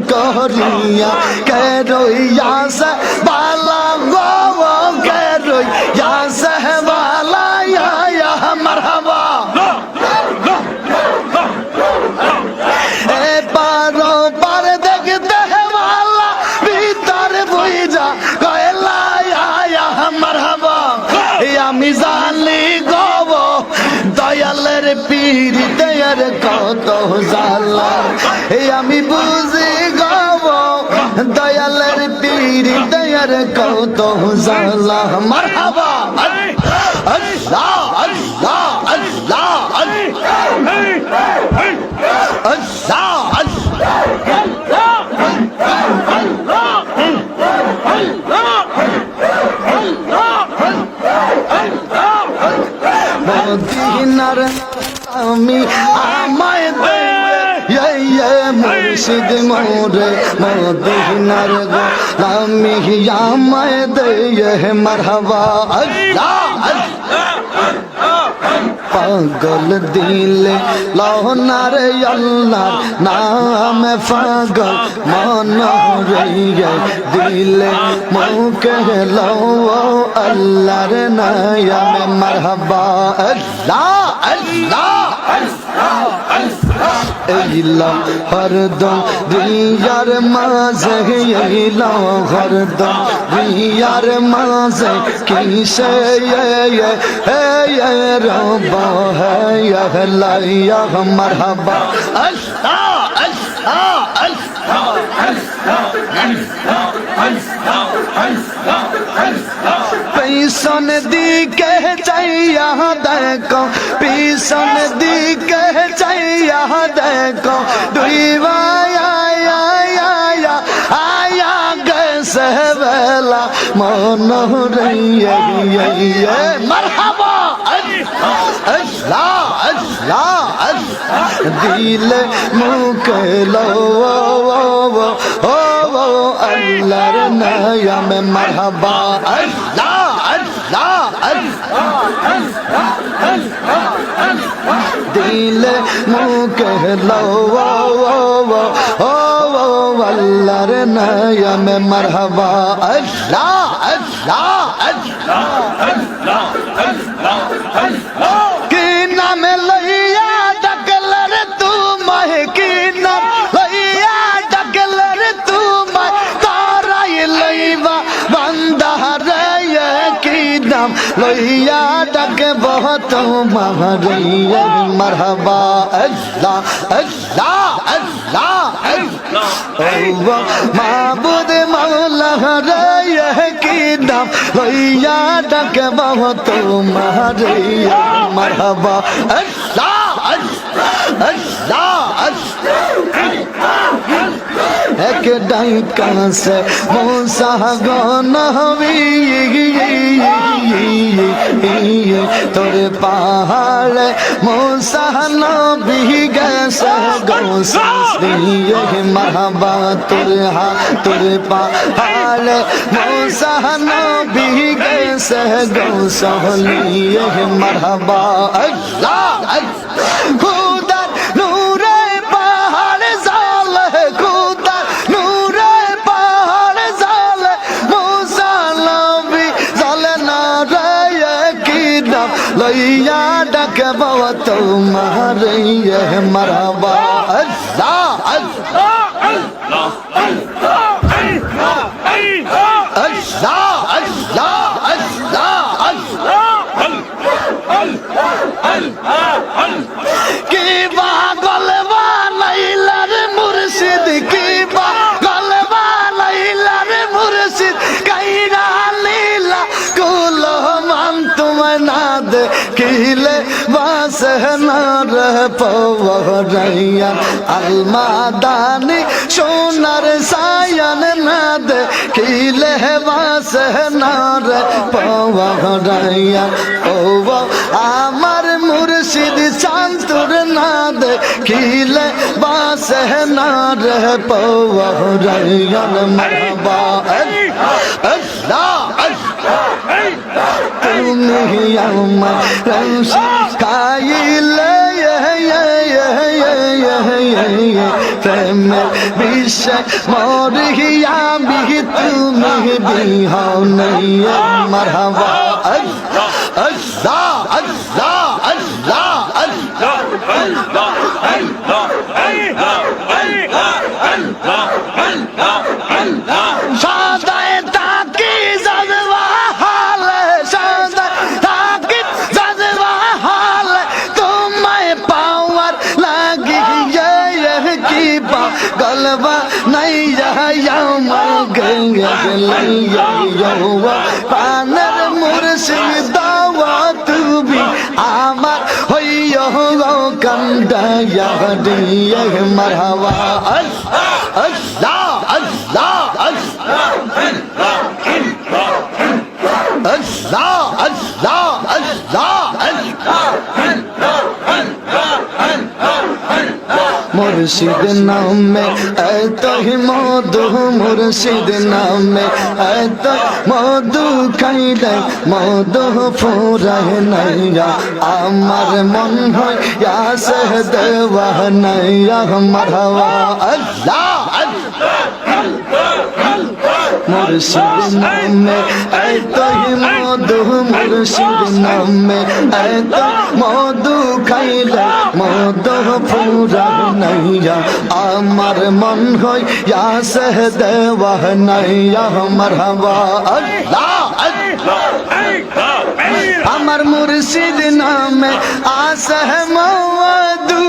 करिया करोया से बाला गो करोया से बाला या मरहबा ए पारो पर देखते हैं वाला भीतर बुझा कहला या मरहबा या मिजाली गो दयालेर पीर दयार कत जाला আমি বুঝি গাবো দয়ালের পীর দয়ার কত জালা মারহাবা আল্লাহ আল্লাহ আল্লাহ মদিনার আমি আমায় দে মুর্শিদ মোরে মদিনার গোলামি আমায় দে মারহাবা আল্লাহ পাগল দিলে লহনার আল্লাহ নাম পাগল মন রে দিলে মুখে লও আল্লাহর নাম মারহাবা আল্লাহ আল্লাহ এইলাম হরদম রিয়ার মাঝে এইলাম হরদম রিয়ার মাঝে কিসে রবা হ্যাঁ মারহাবা আল্লাহ আল্লাহ পিছন দিকে চাইয়া দেখো পিছন দিকে চাইয়া দেখো দুই আয়া গেছে বেলা মন রে মারহাবা আল্লাহ আল্লাহ দিলে মুখে লো ও আল্লাহর নাম মারহাবা আল্লাহ আল্লাহ দিলে মুখে লো ও আল্লাহর নাম মারহাবা আল্লাহ আল্লাহ কি নামে লইয়া ডাকলে রে তোমায় কি নাম লইয়া ডাকলে রে তোমায় তারাই লইবা বান্দা রে কি নাম লইয়া ডাকব তোমারে মারহাবা আল্লাহ আল্লাহ আল্লাহ আল্লাহ মাবুদ মাওলা রে কি নাম লইয়া ডাকব তোমারে মারহাবা আল্লাহ আল্লাহ এক ডাইকা সে মুসা গনবি তোর পাহাড়ে মুসা নবী গেছে গৌসিয়ে মারহাবা তোর পাহাড়ে মুসা নবী গেছে গৌসিয়ে মারহাবা আল্লাহ খুদার নূরে পাহাড় জালে খুদার নূরে পাহাড় জালে মুসা নবী জালে না রে কি নাম লইয়া ডাকব তোমারে মারহাবা আল্লাহ আল্লাহ আল্লাহ কি পাগল বানাইলা রে মুর্শিদ কি পাগল বানাইলা রে মুর্শিদ কাইরা লীলা কুল মান তোমায় না দেখিলে বাসে না রে পওরাইয়া আলমাদানি সোনার সায়ান না দেখিলে বাসে না রে পওরাইয়া ও আমার মুর্শিদ শান্তর না দেখিলে বাসে না রে পওরাইয়া মারহাবা তুমি আমার রসিদ খাইলে প্রেমের বিশ্বাস মরিয়া আমি তুমি বিহনে মারহাবা আল্লাহ আল্লাহ আল্লাহ আল্লাহ আল্লাহ সাদায় তাকি জাজবা হালে সাদায় তাকি জাজবা হালে তোমায় পাওয়ার লাগি কি পা গলবা নাই আমার গঙ্গা পানের মুর্শিদ দাওয়া তুমি আমার হইয় কান্দায়া দিয়ে মারহাবা আল্লাহ আল্লাহ আল্লাহ আল্লাহ আল্লাহ আল্লাহ মুর্শিদ নামে এতই মধু মুর্শিদ নামে এত মধু খাইলে মধু ফুরায় নাইয়া আমার মন হয় ইয়াসে দেওয়া নাইয়া মারহাবা আল্লাহ মুর্শিদ নামে এতই মধু মুর্শিদ নামে এত মধু খাইলে মধু ফুরায় নাইয়া আমার মন হয় ইয়াসে দেওয়া নাইয়া মারহাবা আল্লাহ আমার মুর্শিদ নামে আসে মধু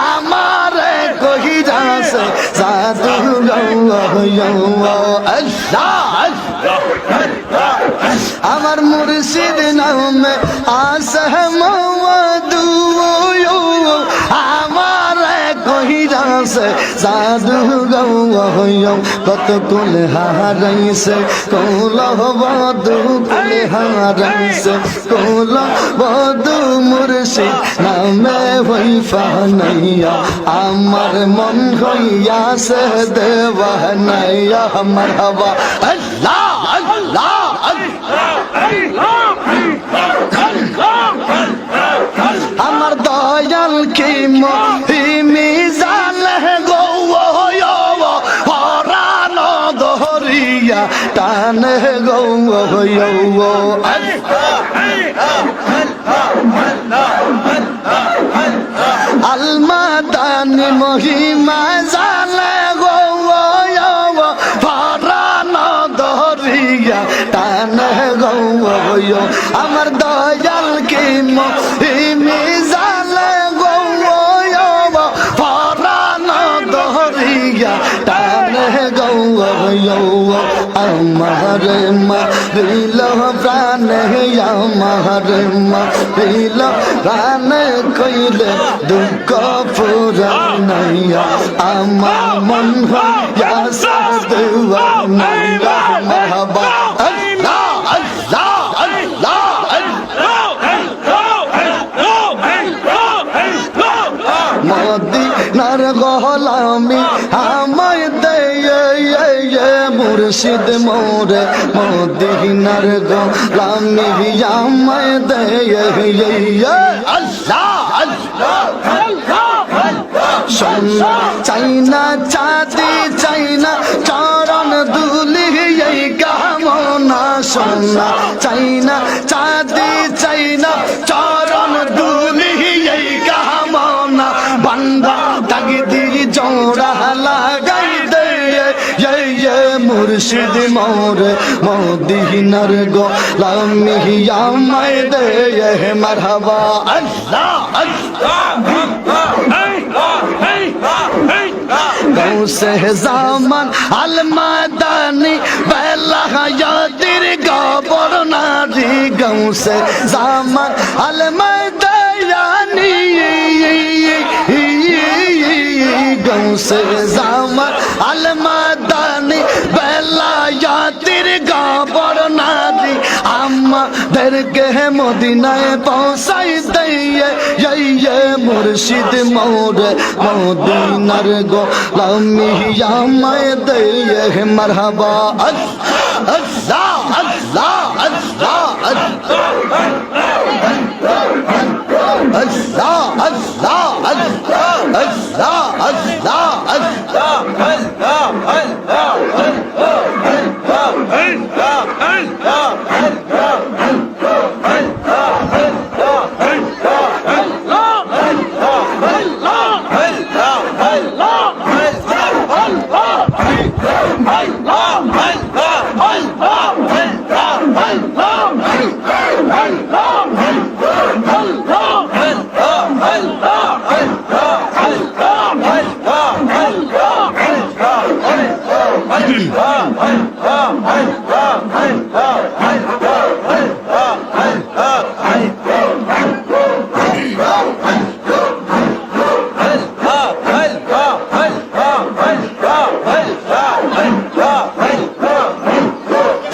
আমার কহি যাসে সাধু আমার মুর্শিদ নামে আসে মধু আমার কহি যাসে সাধু কত কুল হারাইছে কুল বধু কুল হারাইছে কুল বধু মুর্শিদ নামে হইফা নাইয়া আমার মন হইয়াছে দেওয়া নাইয়া মারহাবা আল্লাহ আল্লাহ আমার দয়াল কি মিজান গো হরান দহরিয়া টান গো আলমাদানি মহিমা জানে গো হরান দহরিয়া টান গো আমার দয়াল কি মিজান গো হরান দহরিয়া টান গো আমার মারিল প্রাণে আমার মারিল প্রাণে কইলে দুঃখ পুরা নাইয়া আমার মন হইয়া সাধুয়া নাইয়া মারহাবা আল্লাহ আল্লাহ আল্লাহ মদিনার গোলামি আমায় দে মুর্শিদ মোরে মদিনার গোলামি আমায় দে আল্লাহ সোনা চাইনা চাঁদি চাইনা চরণ দুলি এই কামনা সোনা চাইনা চাঁদি চাইনা চরণ দুলি এই কামনা বান্দা তাগদি জোড়া লাগাই দে মুর্শিদ মোরে মদিনার গোলামি আমায় দে মারহাবা আল্লাহ গৌসে জামান আল মাদানি বেলা হায়াতির গবর নারী গৌসে জামান আল মাদানি গৌসে জামান আল মাদানি বেলা হায়াতির গবর নারী আমাদেরকে মদিনায় পৌঁছাই দিয়ে মুর্শিদ মোরে মদিনার গোলামি আমায় দে মারহাবা আল্লাহ আল্লাহ আল্লাহ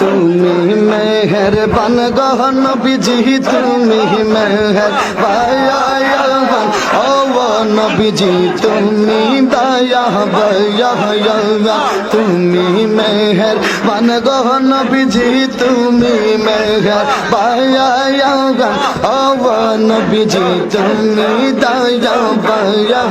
তুমি মেহেরবান গো নবীজি তুমি মেহেরবান ও নবীজি তুমি দয়া বয়া তুমি মেহেরবান গো নবীজি তুমি মেহেরবান ও নবীজি তুমি দয়া বয়া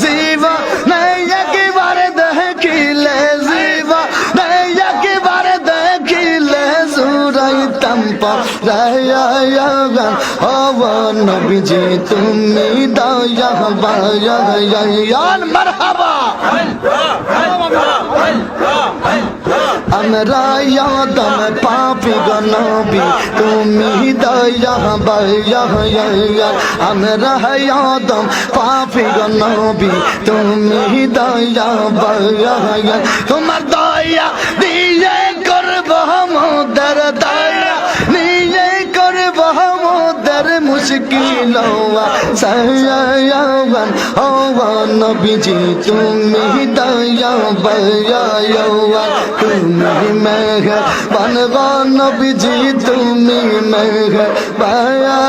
জীবা নাই একবারে দেখিলে জীবা নাই একবারে দেখিলে জুরাইতাম পারায়াগান ও নবীজি তুমি দয়া বায়ান মারহাবা আমরা ইয়াদম পাপি গো নবী তুমি দয়া বায়ান আমরা ইয়াদম পাপি গো নবী তুমি দয়া বায়ান তোমার দয়া দিয়ে করব মোদের দয়া নিয়ে করব মোদের মুশকিল সায়ায়ান ও নবীজি তুমি দয়া বায়ান তুমি মেহেরবান গো নবীজি তুমি মেহেরবান